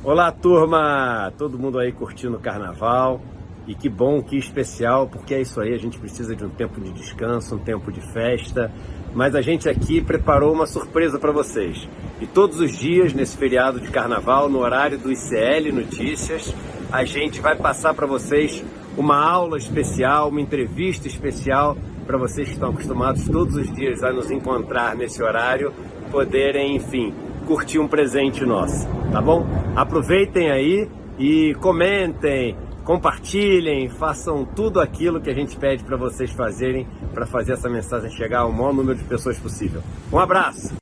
Olá, turma! Todo mundo aí curtindo o carnaval. E que bom, que especial, porque é isso aí, a gente precisa de um tempo de descanso, um tempo de festa. Mas a gente aqui preparou uma surpresa para vocês. E todos os dias, nesse feriado de carnaval, no horário do ICL Notícias, a gente vai passar para vocês uma aula especial, uma entrevista especial, para vocês que estão acostumados todos os dias a nos encontrar nesse horário, poderem, enfim, curtir um presente nosso, tá bom? Aproveitem aí e comentem, compartilhem, façam tudo aquilo que a gente pede para vocês fazerem para fazer essa mensagem chegar ao maior número de pessoas possível. Um abraço!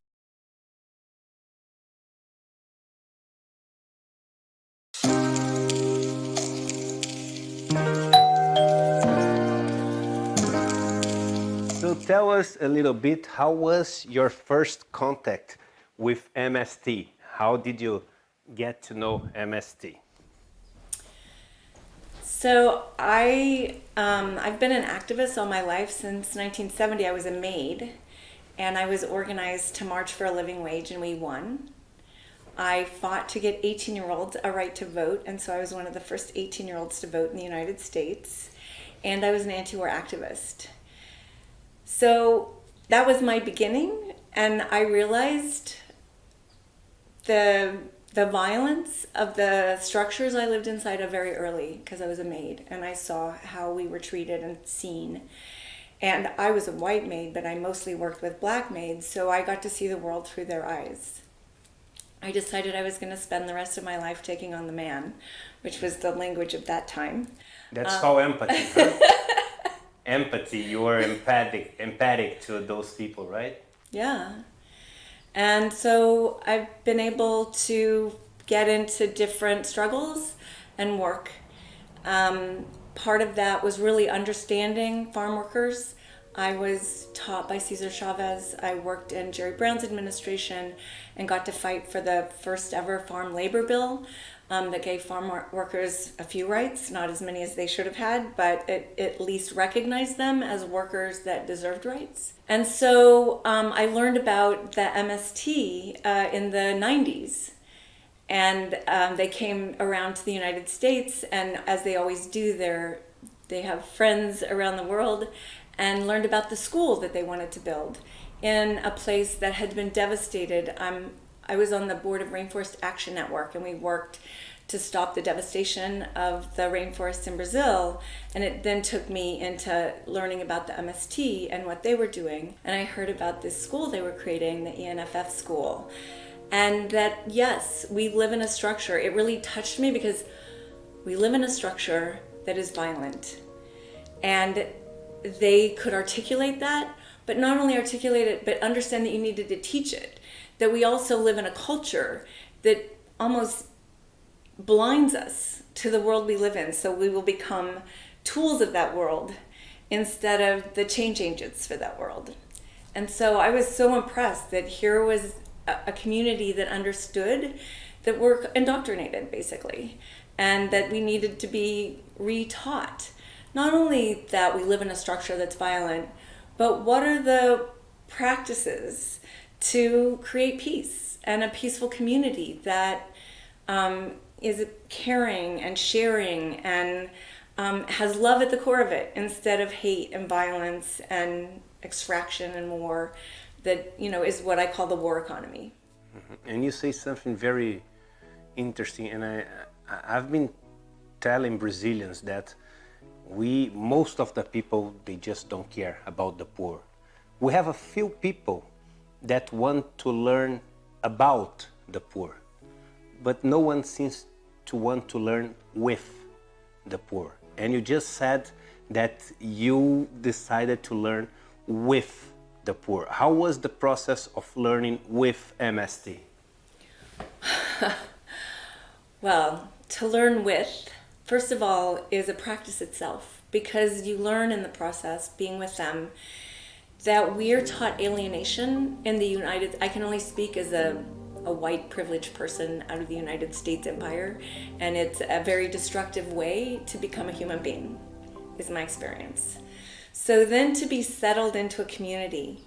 So tell us a little bit, how was your first contact with MST? How did you get to know MST? So I've been an activist all my life. Since 1970, I was a maid, and I was organized to march for a living wage, and we won. I fought to get 18-year-olds a right to vote, and so I was one of the first 18-year-olds to vote in the United States, and I was an anti-war activist. So that was my beginning, and I realized the violence of the structures I lived inside of very early, because I was a maid and I saw how we were treated and seen. And I was a white maid, but I mostly worked with black maids, so I got to see the world through their eyes. I decided I was going to spend the rest of my life taking on the man, which was the language of that time. That's called empathy, huh? Empathy, you were empathic to those people, right? Yeah. And so I've been able to get into different struggles and work. Part of that was really understanding farm workers. I was taught by Cesar Chavez. I worked in Jerry Brown's administration and got to fight for the first ever farm labor bill that gave farm workers a few rights, not as many as they should have had, but it at least recognized them as workers that deserved rights. And so I learned about the MST in the 90s. And they came around to the United States, and as they always do, they have friends around the world, and learned about the school that they wanted to build in a place that had been devastated. I was on the board of Rainforest Action Network, and we worked to stop the devastation of the rainforests in Brazil. And it then took me into learning about the MST and what they were doing. And I heard about this school they were creating, the ENFF school. And that, yes, we live in a structure. It really touched me because we live in a structure that is violent. And they could articulate that, but not only articulate it, but understand that you needed to teach it. That we also live in a culture that almost blinds us to the world we live in, so we will become tools of that world instead of the change agents for that world. And so I was so impressed that here was a community that understood that we're indoctrinated, basically, and that we needed to be retaught. Not only that we live in a structure that's violent, but what are the practices to create peace and a peaceful community that is caring and sharing and has love at the core of it, instead of hate and violence and extraction and war, that, you know, is what I call the war economy. Mm-hmm. And you say something very interesting, and I've been telling Brazilians that most of the people, they just don't care about the poor. We have a few people that want to learn about the poor, but no one seems to want to learn with the poor. And you just said that you decided to learn with the poor. How was the process of learning with MST? Well, to learn with, first of all, is a practice itself, because you learn in the process, being with them, that we're taught alienation in the I can only speak as a white privileged person out of the United States empire, and it's a very destructive way to become a human being, is my experience. So then to be settled into a community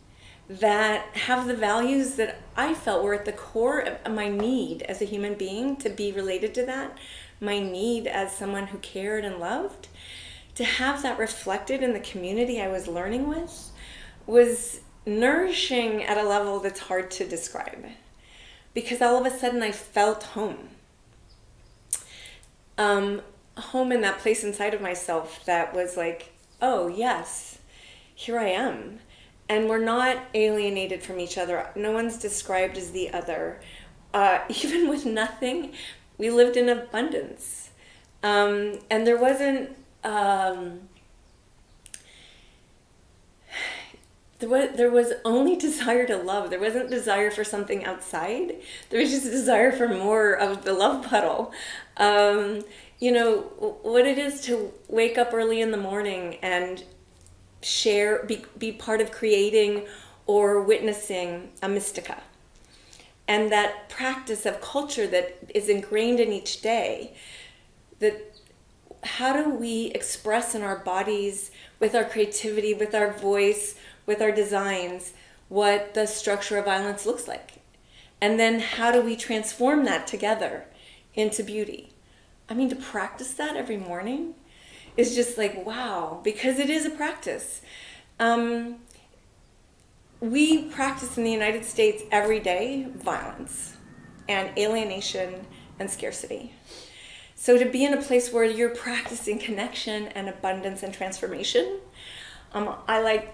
that have the values that I felt were at the core of my need as a human being to be related to that, my need as someone who cared and loved, to have that reflected in the community I was learning with was nourishing at a level that's hard to describe. Because all of a sudden I felt home. Home in that place inside of myself that was like, oh yes, here I am. And we're not alienated from each other. No one's described as the other. Even with nothing, we lived in abundance. And there wasn't, there was only desire to love. There wasn't desire for something outside. There was just a desire for more of the love puddle. You know, what it is to wake up early in the morning and share, be part of creating or witnessing a mystica. And that practice of culture that is ingrained in each day, that how do we express in our bodies, with our creativity, with our voice, with our designs, what the structure of violence looks like? And then how do we transform that together into beauty? I mean, to practice that every morning is just like, wow, because it is a practice. We practice in the United States every day violence and alienation and scarcity. So to be in a place where you're practicing connection and abundance and transformation, I like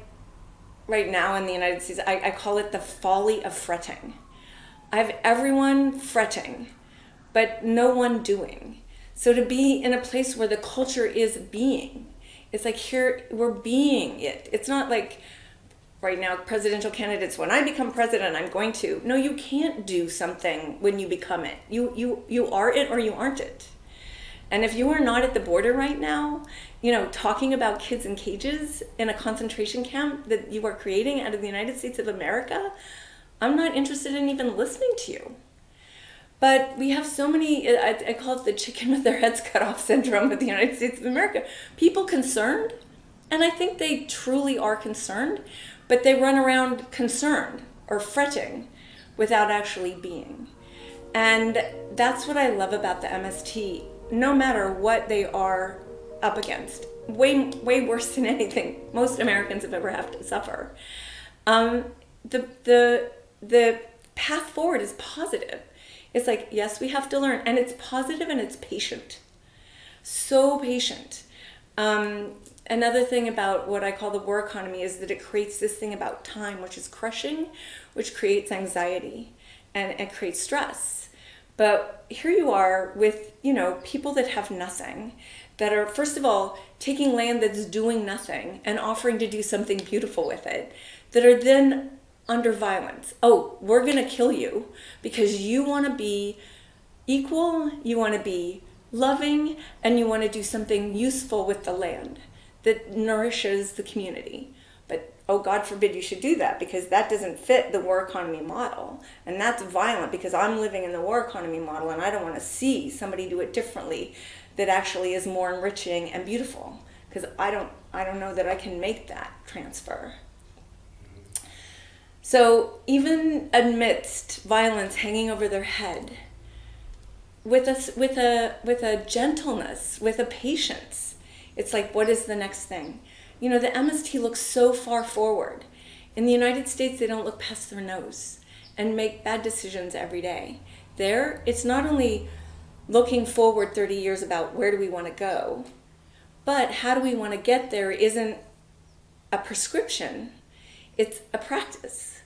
right now in the United States, I call it the folly of fretting. I have everyone fretting, but no one doing. So to be in a place where the culture is being, it's like here we're being it. It's not like right now presidential candidates, when I become president, I'm going to. No, you can't do something when you become it. You are it or you aren't it. And if you are not at the border right now, you know, talking about kids in cages in a concentration camp that you are creating out of the United States of America, I'm not interested in even listening to you. But we have so many, I call it the chicken with their heads cut off syndrome of the United States of America. People concerned, and I think they truly are concerned, but they run around concerned or fretting without actually being. And that's what I love about the MST, no matter what they are up against. Way worse than anything most Americans have ever had to suffer. The path forward is positive. It's like, yes, we have to learn, and it's positive and it's patient. So patient. Another thing about what I call the war economy is that it creates this thing about time, which is crushing, which creates anxiety and it creates stress. But here you are with, you know, people that have nothing, that are, first of all, taking land that's doing nothing and offering to do something beautiful with it, that are then under violence. Oh, we're going to kill you because you want to be equal, you want to be loving, and you want to do something useful with the land that nourishes the community. But oh, God forbid you should do that, because that doesn't fit the war economy model. And that's violent because I'm living in the war economy model and I don't want to see somebody do it differently that actually is more enriching and beautiful, because I don't know that I can make that transfer. So even amidst violence hanging over their head, with a gentleness, with a patience, it's like, what is the next thing? You know, the MST looks so far forward. In the United States, they don't look past their nose and make bad decisions every day. There, it's not only looking forward 30 years about where do we want to go, but how do we want to get there isn't a prescription, it's a practice,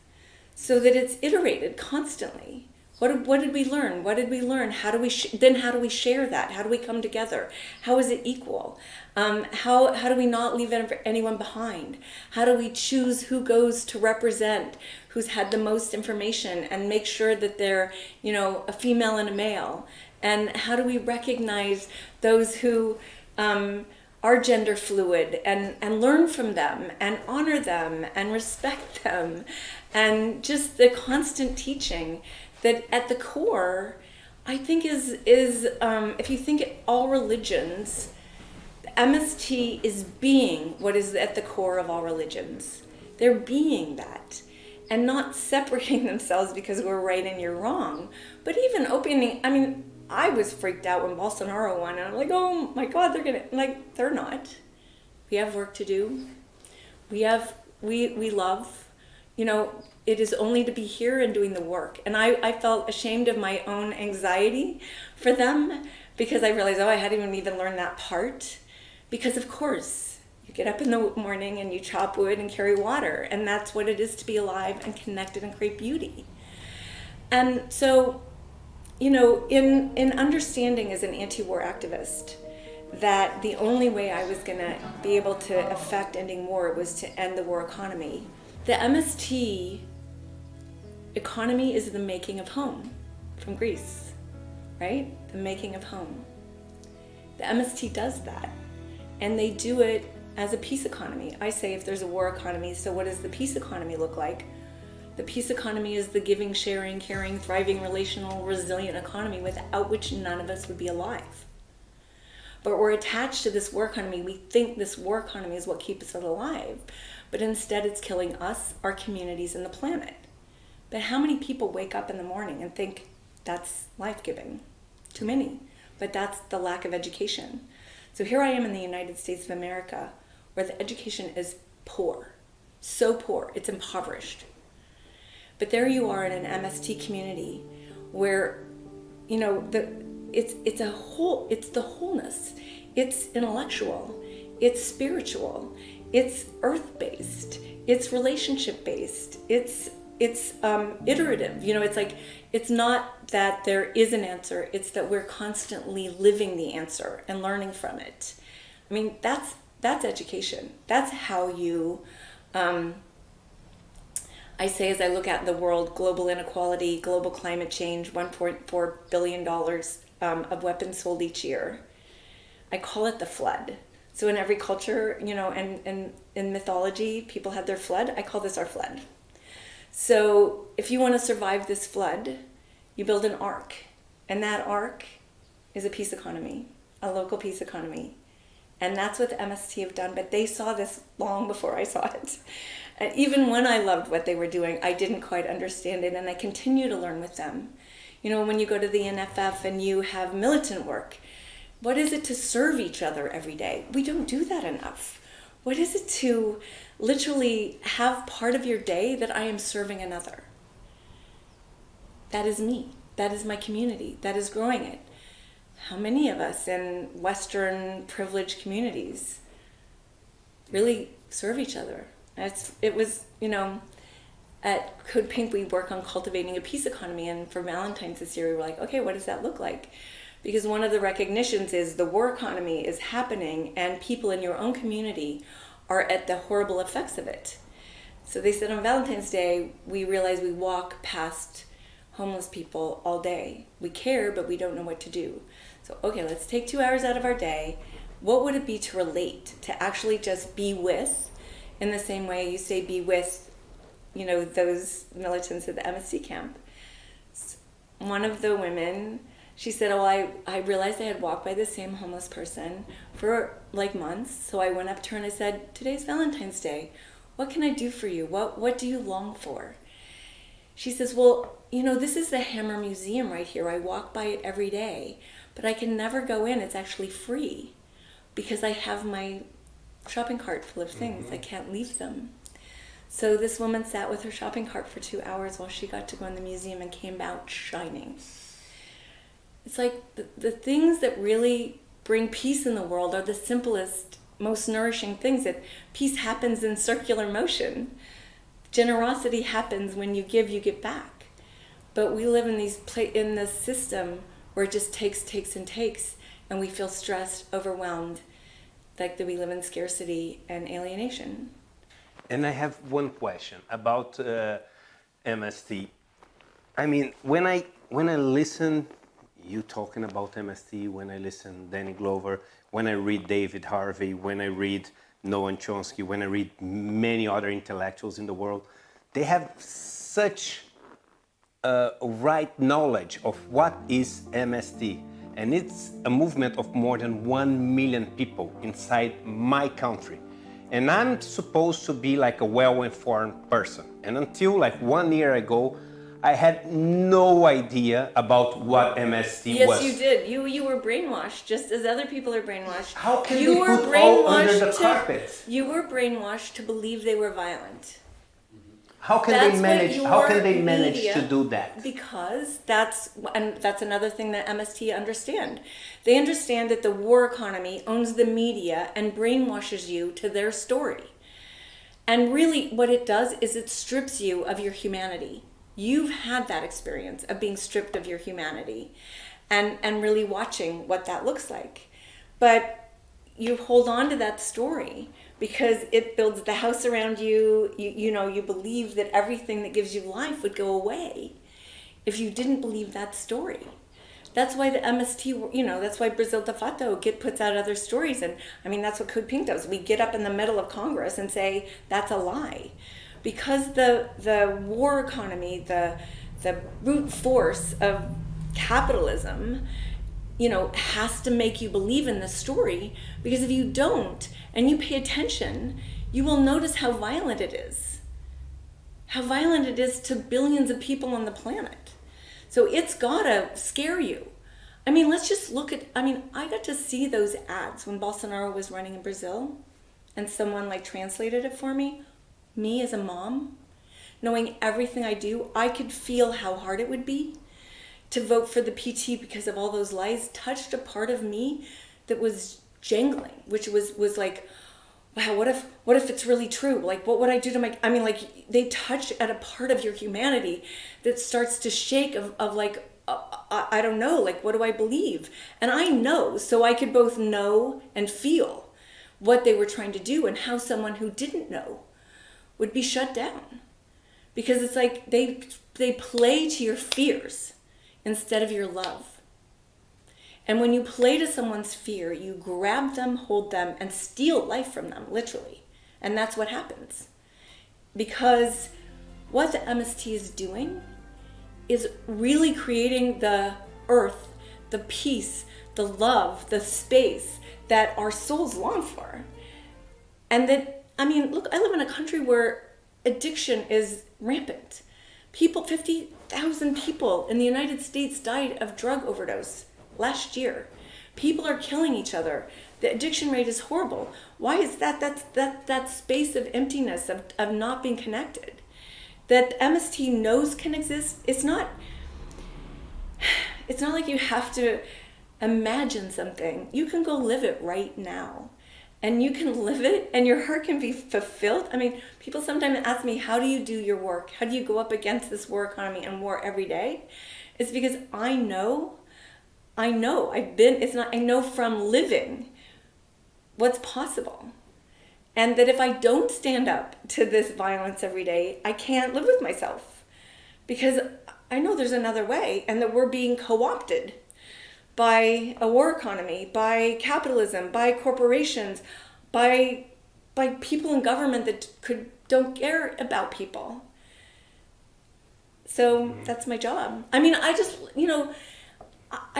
so that it's iterated constantly. What did we learn? What did we learn? How do we how do we share that? How do we come together? How is it equal? How do we not leave anyone behind? How do we choose who goes to represent, who's had the most information, and make sure that they're, you know, a female and a male? And how do we recognize those who are gender fluid and learn from them and honor them and respect them, and just the constant teaching that at the core, I think is if you think all religions, MST is being what is at the core of all religions. They're being that. and not separating themselves because we're right and you're wrong, but even opening, I mean, I was freaked out when Bolsonaro won, and I'm like, oh my God, they're not. We have work to do. We love, it is only to be here and doing the work. And I felt ashamed of my own anxiety for them, because I realized, I hadn't even learned that part. Because of course, you get up in the morning and you chop wood and carry water, and that's what it is to be alive and connected and create beauty. And so, in understanding as an anti-war activist that the only way I was going to be able to affect ending war was to end the war economy. The MST economy is the making of home from Greece, right? The making of home. The MST does that, and they do it as a peace economy. I say if there's a war economy, so what does the peace economy look like? The peace economy is the giving, sharing, caring, thriving, relational, resilient economy without which none of us would be alive. But we're attached to this war economy. We think this war economy is what keeps us alive, but instead it's killing us, our communities, and the planet. But how many people wake up in the morning and think that's life-giving? Too many. But that's the lack of education. So here I am in the United States of America, where the education is poor, so poor, it's impoverished. But there you are in an MST community where, it's the wholeness. It's intellectual, it's spiritual, it's earth-based, it's relationship-based, it's iterative. It's not that there is an answer, it's that we're constantly living the answer and learning from it. I mean, that's education. That's how you, I say, as I look at the world, global inequality, global climate change, $1.4 billion of weapons sold each year. I call it the flood. So in every culture, and in mythology, people had their flood. I call this our flood. So if you want to survive this flood, you build an ark. And that ark is a peace economy, a local peace economy. And that's what the MST have done. But they saw this long before I saw it. And even when I loved what they were doing, I didn't quite understand it. And I continue to learn with them. When you go to the NFF and you have militant work, what is it to serve each other every day? We don't do that enough. What is it to literally have part of your day that I am serving another? That is me. That is my community. That is growing it. How many of us in Western privileged communities really serve each other? It was, at Code Pink, we work on cultivating a peace economy, and for Valentine's this year, we were like, okay, what does that look like? Because one of the recognitions is the war economy is happening, and people in your own community are at the horrible effects of it. So they said on Valentine's Day, we realized we walk past homeless people all day. We care, but we don't know what to do. So, okay, let's take 2 hours out of our day. What would it be to relate, to actually just be with, in the same way you say be with, those militants at the MSC camp? One of the women, she said, I realized I had walked by the same homeless person for months. So I went up to her and I said, today's Valentine's Day. What can I do for you? What do you long for? She says, well, this is the Hammer Museum right here. I walk by it every day, but I can never go in. It's actually free because I have my shopping cart full of things. I can't leave them. So this woman sat with her shopping cart for 2 hours while she got to go in the museum and came out shining. It's like the things that really bring peace in the world are the simplest, most nourishing things. That peace happens in circular motion. Generosity happens when you give back. But we live in in this system where it just takes, and we feel stressed, overwhelmed, like that we live in scarcity and alienation. And I have one question about MST. I mean, when I listen you talking about MST, when I listen Danny Glover, when I read David Harvey, when I read Noam Chomsky, when I read many other intellectuals in the world, they have such right knowledge of what is MST. And it's a movement of more than 1 million people inside my country. And I'm supposed to be like a well-informed person. And until like 1 year ago, I had no idea about what MST was. Yes, you did. You were brainwashed, just as other people are brainwashed. How can they put all under the carpet? You were brainwashed to believe they were violent. How can they manage to do that? Because that's another thing that MST understand. They understand that the war economy owns the media and brainwashes you to their story. And really what it does is it strips you of your humanity. You've had that experience of being stripped of your humanity and really watching what that looks like. But you hold on to that story because it builds the house around you. You believe that everything that gives you life would go away if you didn't believe that story. That's why the MST, that's why Brasil de Fato puts out other stories. And I mean, that's what Code Pink does. We get up in the middle of Congress and say, that's a lie. Because the war economy, the brute force of capitalism, has to make you believe in this story, because if you don't and you pay attention, you will notice how violent it is. How violent it is to billions of people on the planet. So it's gotta scare you. I mean, let's just look at, I got to see those ads when Bolsonaro was running in Brazil and someone translated it for me. Me as a mom, knowing everything I do, I could feel how hard it would be to vote for the PT because of all those lies. Touched a part of me that was jangling, which was like, wow, what if it's really true? What would I do to they touch at a part of your humanity that starts to shake of I don't know, what do I believe? And I know, so I could both know and feel what they were trying to do and how someone who didn't know would be shut down. Because it's like they play to your fears instead of your love. And when you play to someone's fear, you grab them, hold them, and steal life from them, literally. And that's what happens. Because what the MST is doing is really creating the earth, the peace, the love, the space that our souls long for. And that, look, I live in a country where addiction is rampant. 50,000 people in the United States died of drug overdose last year. People are killing each other. The addiction rate is horrible. Why is that? That's that space of emptiness, of not being connected, that MST knows can exist. It's not like you have to imagine something. You can go live it right now. And you can live it and your heart can be fulfilled. People sometimes ask me, how do you do your work? How do you go up against this war economy and war every day? It's because I know from living what's possible. And that if I don't stand up to this violence every day, I can't live with myself. Because I know there's another way, and that we're being co-opted by a war economy, by capitalism, by corporations, by people in government that don't care about people. So that's my job. I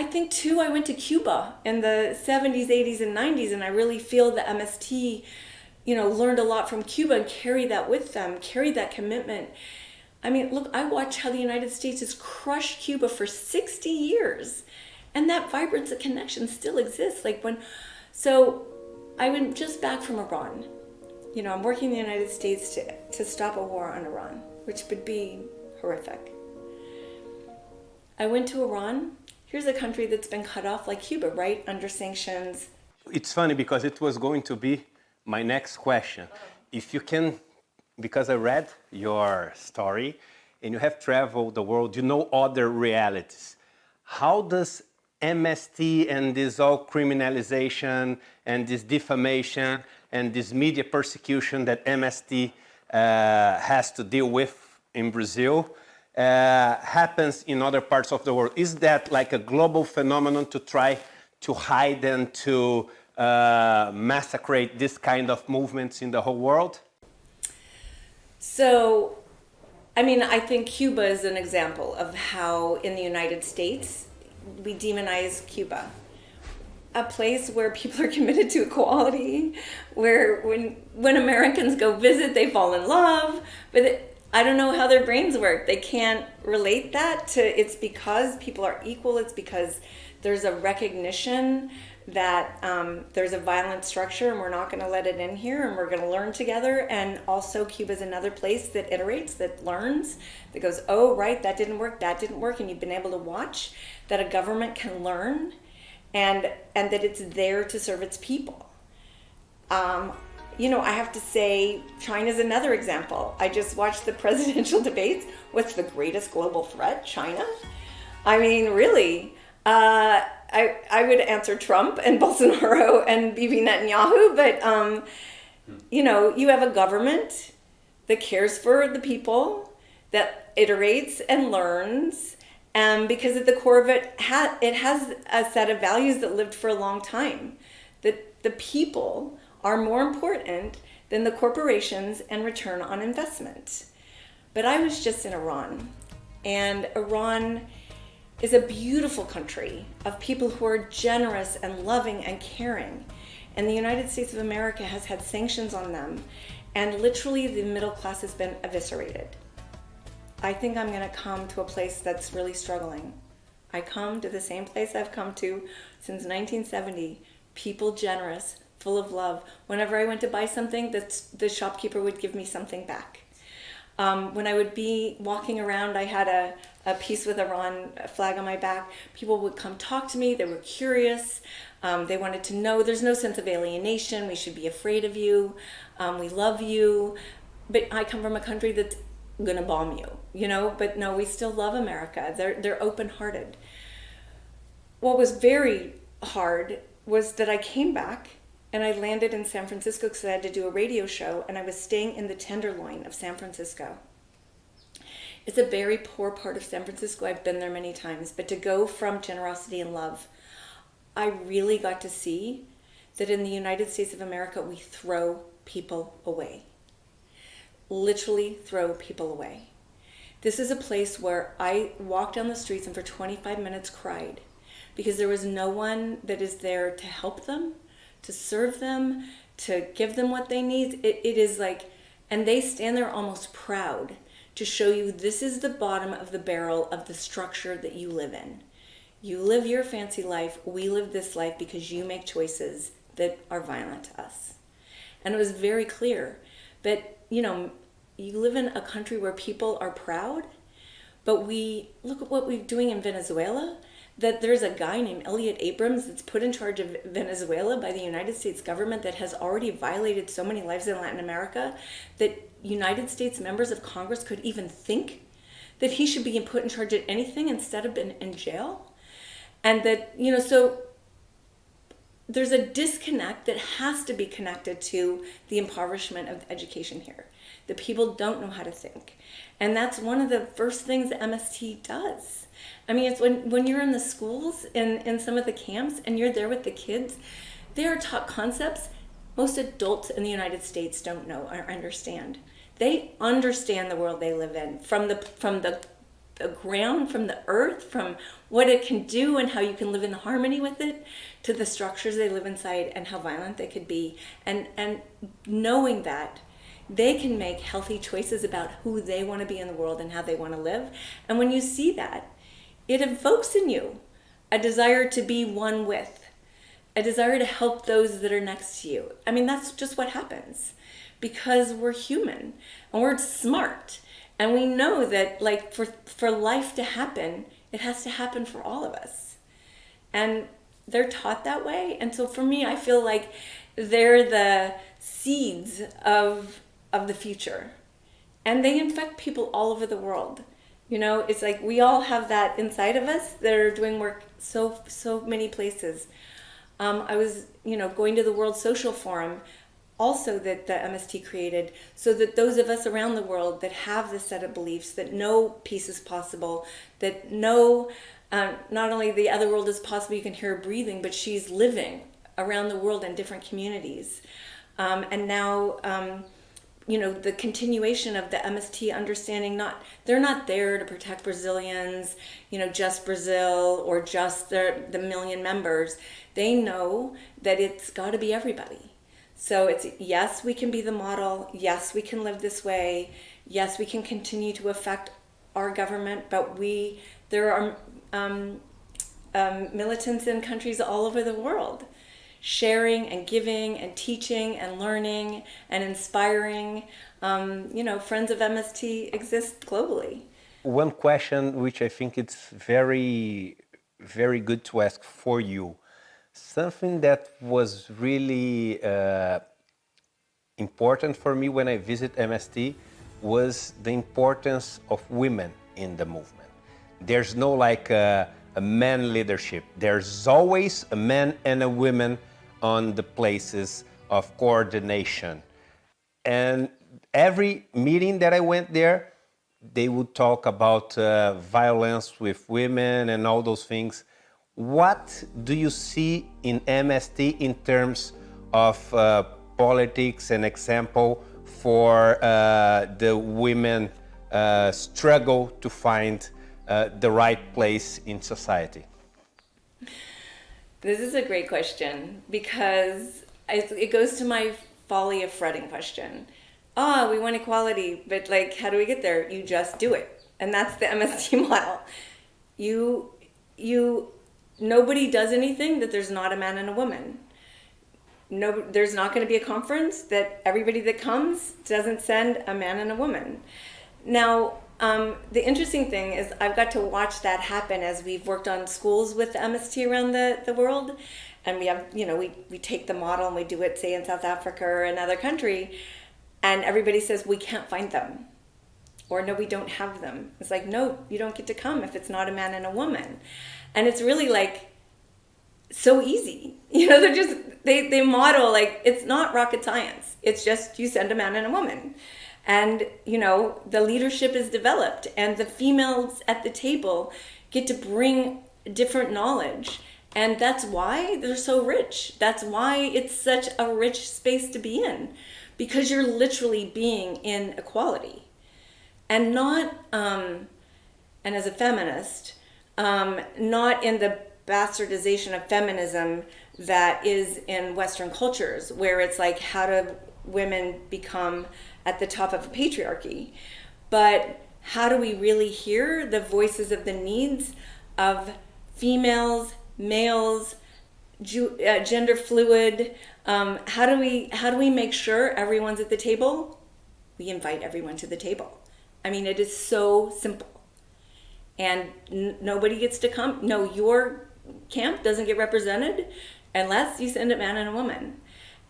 think too, I went to Cuba in the 70s, 80s, and 90s, and I really feel the MST, learned a lot from Cuba and carried that with them, carried that commitment. Look, I watched how the United States has crushed Cuba for 60 years. And that vibrance of connection still exists. So I went just back from Iran. I'm working in the United States to stop a war on Iran, which would be horrific. I went to Iran. Here's a country that's been cut off like Cuba, right? Under sanctions. It's funny because it was going to be my next question. If you can, because I read your story and you have traveled the world, you know other realities. How does MST and this all criminalization and this defamation and this media persecution that MST has to deal with in Brazil happens in other parts of the world? Is that like a global phenomenon to try to hide and to massacre this kind of movements in the whole world? So, I think Cuba is an example of how in the United States we demonize Cuba. a place where people are committed to equality, where when Americans go visit, they fall in love. But I don't know how their brains work. They can't relate that to it's because people are equal. It's because there's a recognition that there's a violent structure and we're not going to let it in here and we're going to learn together. And also Cuba's another place that iterates, that learns, that goes, oh, right, that didn't work. And you've been able to watch that a government can learn and that it's there to serve its people. I have to say, China's another example. I just watched the presidential debates. What's the greatest global threat? China? I mean, really? I would answer Trump and Bolsonaro and Bibi Netanyahu, but you have a government that cares for the people, that iterates and learns, because at the core of it, it has a set of values that lived for a long time. That the people are more important than the corporations and return on investment. But I was just in Iran, and Iran is a beautiful country of people who are generous and loving and caring. And the United States of America has had sanctions on them, and literally the middle class has been eviscerated. I think I'm going to come to a place that's really struggling. I come to the same place I've come to since 1970. People generous, full of love. Whenever I went to buy something, the shopkeeper would give me something back. When I would be walking around, I had a piece with Iran flag on my back. People would come talk to me. They were curious. They wanted to know. There's no sense of alienation. We should be afraid of you. We love you. But I come from a country that's going to bomb you, But no, we still love America. They're open-hearted. What was very hard was that I came back and I landed in San Francisco because I had to do a radio show, and I was staying in the Tenderloin of San Francisco. It's a very poor part of San Francisco. I've been there many times, but to go from generosity and love, I really got to see that in the United States of America, we throw people away. Literally throw people away. This is a place where I walked down the streets and for 25 minutes cried because there was no one that is there to help them, to serve them, to give them what they need. It is like, and they stand there almost proud to show you this is the bottom of the barrel of the structure that you live in. You live your fancy life, we live this life because you make choices that are violent to us. And it was very clear. But, you live in a country where people are proud, but we look at what we're doing in Venezuela, that there's a guy named Elliot Abrams that's put in charge of Venezuela by the United States government that has already violated so many lives in Latin America that United States members of Congress could even think that he should be put in charge of anything instead of being in jail. And that, so there's a disconnect that has to be connected to the impoverishment of education here. The people don't know how to think. And that's one of the first things that MST does. I mean, it's when you're in the schools, in some of the camps, and you're there with the kids, they are taught concepts most adults in the United States don't know or understand. They understand the world they live in, from the ground, from the earth, from what it can do and how you can live in harmony with it, to the structures they live inside and how violent they could be. And knowing that, they can make healthy choices about who they want to be in the world and how they want to live. And when you see that, it evokes in you a desire to be one with, a desire to help those that are next to you. I mean, that's just what happens because we're human and we're smart. And we know that, like, for life to happen, it has to happen for all of us. And they're taught that way. And so for me, I feel like they're the seeds of the future. And they infect people all over the world. It's like we all have that inside of us. They're doing work so many places. I was, going to the World Social Forum, also that the MST created, so that those of us around the world that have this set of beliefs, that know peace is possible, that know not only the other world is possible, you can hear her breathing, but she's living around the world in different communities. And now the continuation of the MST understanding, they're not there to protect Brazilians, just Brazil or just the million members. They know that it's got to be everybody. So it's, yes, we can be the model. Yes, we can live this way. Yes, we can continue to affect our government, but there are militants in countries all over the world, sharing and giving and teaching and learning and inspiring. Friends of MST exist globally. One question which I think it's very, very good to ask for you. Something that was really important for me when I visit MST was the importance of women in the movement. There's no like a man leadership. There's always a man and a woman on the places of coordination. And every meeting that I went there, they would talk about violence with women and all those things. What do you see in MST in terms of politics and example for the women struggle to find the right place in society? This is a great question because it goes to my folly of fretting question. We want equality, but like, how do we get there? You just do it. And that's the MST model. Nobody does anything that there's not a man and a woman. No, there's not going to be a conference that everybody that comes doesn't send a man and a woman. Now, the interesting thing is I've got to watch that happen as we've worked on schools with the MST around the world. And we have, we take the model and we do it, say, in South Africa or another country. And everybody says, we can't find them. Or no, we don't have them. It's like, no, you don't get to come if it's not a man and a woman. And it's really like so easy. They're just, they model like, it's not rocket science. It's just you send a man and a woman. And, the leadership is developed and the females at the table get to bring different knowledge. And that's why they're so rich. That's why it's such a rich space to be in, because you're literally being in equality and not, and as a feminist, not in the bastardization of feminism that is in Western cultures, where it's like, how do women become at the top of a patriarchy? But how do we really hear the voices of the needs of females, males, gender fluid? How do we make sure everyone's at the table? We invite everyone to the table. I mean, it is so simple. And nobody gets to come. No, your camp doesn't get represented unless you send a man and a woman.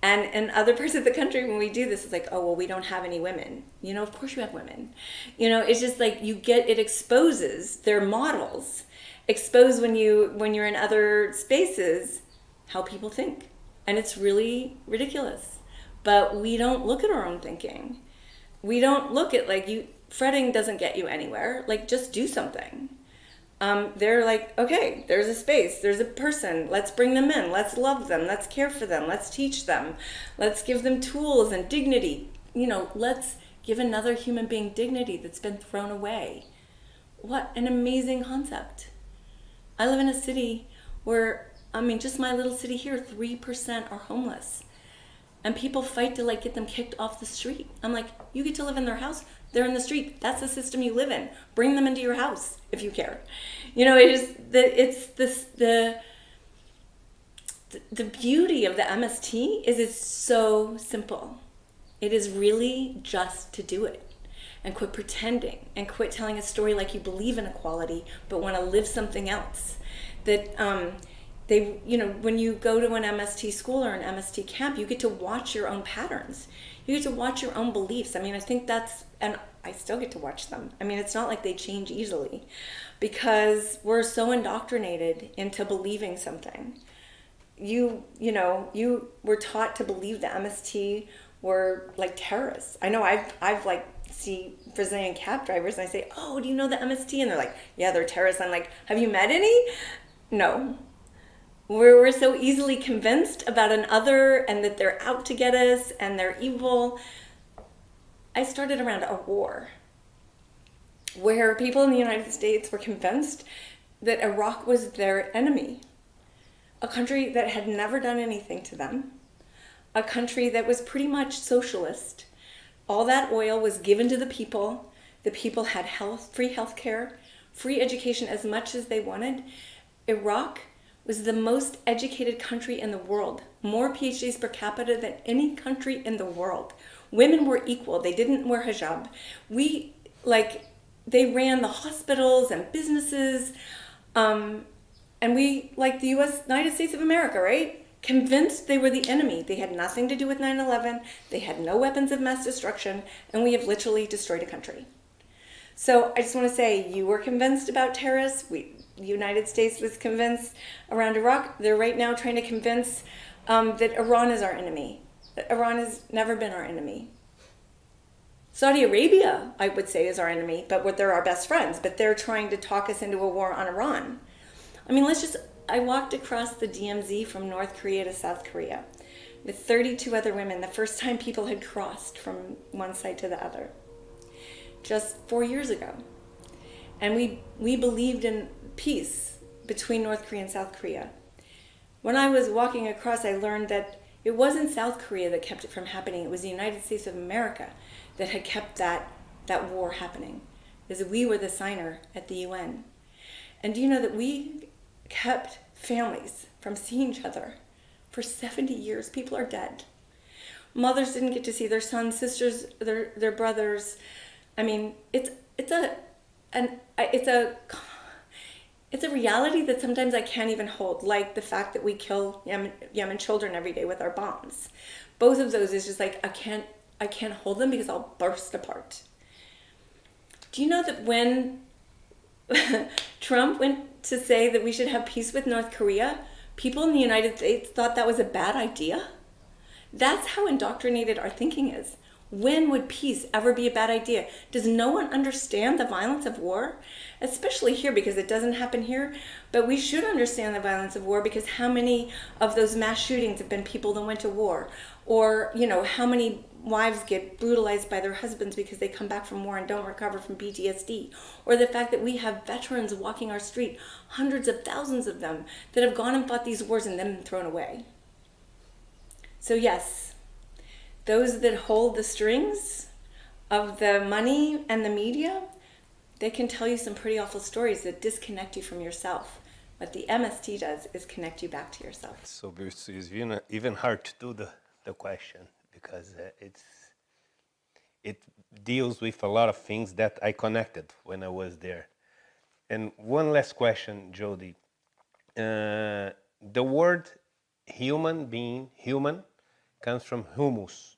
And in other parts of the country, when we do this, it's like, oh, well, we don't have any women. Of course you have women. It's just like it exposes their models, expose when you're in other spaces, how people think. And it's really ridiculous. But we don't look at our own thinking. We don't look at fretting doesn't get you anywhere. Like, just do something. They're like, okay, there's a space, there's a person, let's bring them in, let's love them, let's care for them, let's teach them, let's give them tools and dignity. Let's give another human being dignity that's been thrown away. What an amazing concept. I live in a city where, just my little city here, 3% are homeless. And people fight to get them kicked off the street. I'm like, you get to live in their house. They're in the street. That's the system you live in. Bring them into your house if you care. The beauty of the MST is it's so simple. It is really just to do it and quit pretending and quit telling a story like you believe in equality but want to live something else. That when you go to an MST school or an MST camp, you get to watch your own patterns. You get to watch your own beliefs. I think and I still get to watch them. It's not like they change easily because we're so indoctrinated into believing something. You were taught to believe the MST were like terrorists. I know I've see Brazilian cab drivers and I say, oh, do you know the MST? And they're like, yeah, they're terrorists. I'm like, have you met any? No. We're so easily convinced about an other and that they're out to get us and they're evil. I started around a war where people in the United States were convinced that Iraq was their enemy, a country that had never done anything to them, a country that was pretty much socialist. All that oil was given to the people. The people had free health care, free education as much as they wanted. Iraq was the most educated country in the world, more PhDs per capita than any country in the world. Women were equal. They didn't wear hijab. They ran the hospitals and businesses, and we, like the United States of America, right? Convinced they were the enemy. They had nothing to do with 9/11. They had no weapons of mass destruction, and we have literally destroyed a country. So I just want to say, you were convinced about terrorists. The United States was convinced around Iraq. They're right now trying to convince that Iran is our enemy. That Iran has never been our enemy. Saudi Arabia, I would say, is our enemy, but they're our best friends. But they're trying to talk us into a war on Iran. I mean, I walked across the DMZ from North Korea to South Korea with 32 other women, the first time people had crossed from one side to the other, just 4 years ago. And we believed in peace between North Korea and South Korea. When I was walking across, I learned that it wasn't South Korea that kept it from happening. It was the United States of America that had kept that war happening, because we were the signer at the UN. And do you know that we kept families from seeing each other for 70 years? People are dead. Mothers didn't get to see their sons, sisters, their brothers. I mean, it's a reality that sometimes I can't even hold, like the fact that we kill Yemen children every day with our bombs. Both of those is just like, I can't hold them because I'll burst apart. Do you know that when Trump went to say that we should have peace with North Korea, people in the United States thought that was a bad idea? That's how indoctrinated our thinking is. When would peace ever be a bad idea? Does no one understand the violence of war? Especially here, because it doesn't happen here. But we should understand the violence of war, because how many of those mass shootings have been people that went to war? Or, how many wives get brutalized by their husbands because they come back from war and don't recover from PTSD? Or the fact that we have veterans walking our street, hundreds of thousands of them, that have gone and fought these wars and then been thrown away. So yes, those that hold the strings of the money and the media, they can tell you some pretty awful stories that disconnect you from yourself. What the MST does is connect you back to yourself. So it's even hard to do the question, because it deals with a lot of things that I connected when I was there. And one last question, Jodie. The word human, comes from humus,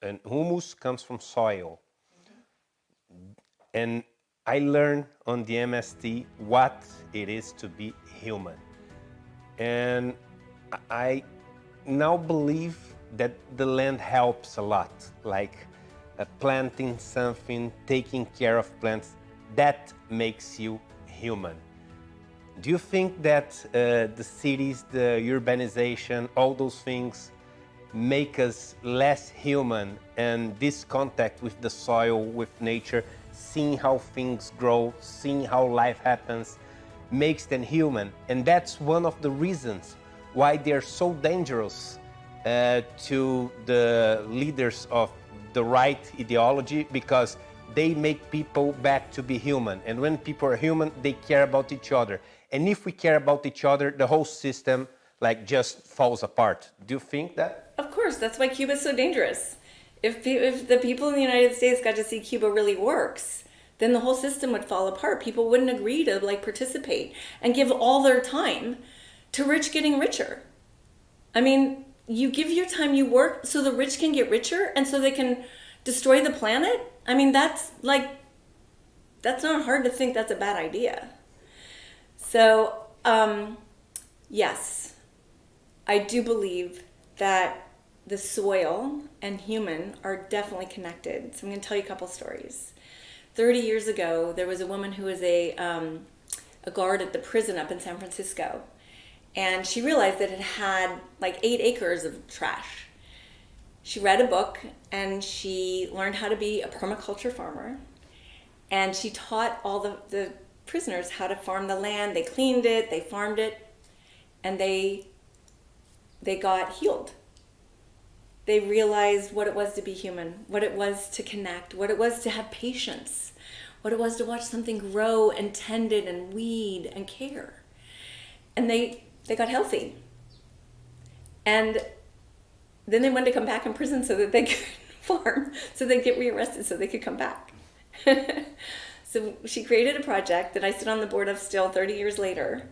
and humus comes from soil. Mm-hmm. And I learned on the MST what it is to be human. And I now believe that the land helps a lot, like planting something, taking care of plants, that makes you human. Do you think that the cities, the urbanization, all those things make us less human, and this contact with the soil, with nature, seeing how things grow, seeing how life happens, makes them human? And that's one of the reasons why they're so dangerous to the leaders of the right ideology, because they make people back to be human. And when people are human, they care about each other. And if we care about each other, the whole system just falls apart. Do you think that? Of course, that's why Cuba is so dangerous. If the people in the United States got to see Cuba really works, then the whole system would fall apart. People wouldn't agree to participate and give all their time to rich getting richer. I mean, you give your time, you work so the rich can get richer and so they can destroy the planet. I mean, that's not hard to think that's a bad idea. So, yes, I do believe that the soil and human are definitely connected. So I'm going to tell you a couple stories. 30 years ago, there was a woman who was a guard at the prison up in San Francisco. And she realized that it had 8 acres of trash. she read a book and she learned how to be a permaculture farmer. And she taught all the prisoners how to farm the land. They cleaned it, they farmed it, and they got healed. They realized what it was to be human, what it was to connect, what it was to have patience, what it was to watch something grow and tend it and weed and care. And they got healthy. And then they wanted to come back in prison so that they could farm, so they'd get rearrested so they could come back. So she created a project that I sit on the board of still 30 years later,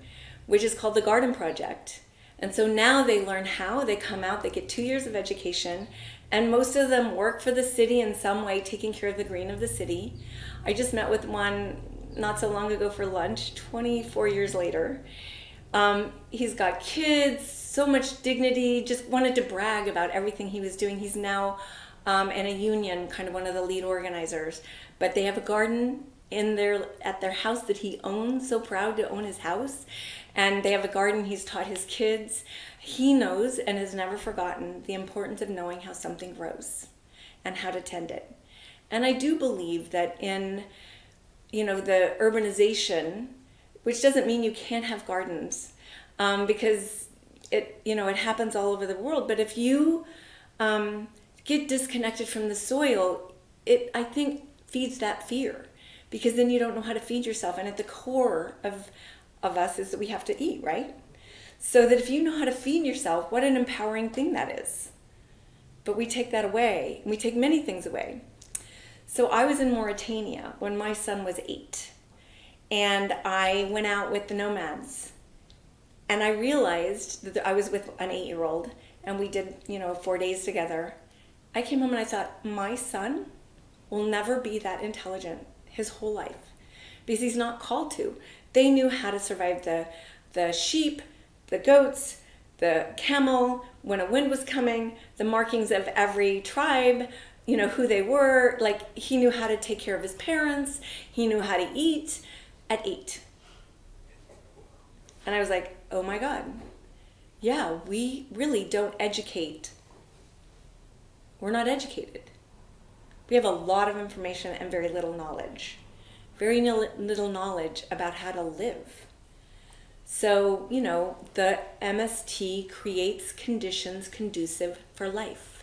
which is called the Garden Project. And so now they learn how, they come out, they get 2 years of education, and most of them work for the city in some way, taking care of the green of the city. I just met with one not so long ago for lunch, 24 years later. He's got kids, so much dignity, just wanted to brag about everything he was doing. He's now in a union, kind of one of the lead organizers. But they have a garden at their house that he owns, so proud to own his house. And they have a garden he's taught his kids. He knows and has never forgotten the importance of knowing how something grows and how to tend it. And I do believe that in, the urbanization, which doesn't mean you can't have gardens, because it happens all over the world. But if you get disconnected from the soil, it, I think, feeds that fear, because then you don't know how to feed yourself. And at the core of us is that we have to eat, right? So that if you know how to feed yourself, what an empowering thing that is. But we take that away. We take many things away. So I was in Mauritania when my son was 8. And I went out with the nomads. And I realized that I was with an 8-year-old, and we did, 4 days together. I came home and I thought, my son will never be that intelligent his whole life, because he's not called to. They knew how to survive the sheep, the goats, the camel, when a wind was coming, the markings of every tribe, who they were. Like, he knew how to take care of his parents. He knew how to eat at 8. And I was like, oh my God. Yeah, we really don't educate. We're not educated. We have a lot of information and very little knowledge. Very little knowledge about how to live. So, the MST creates conditions conducive for life.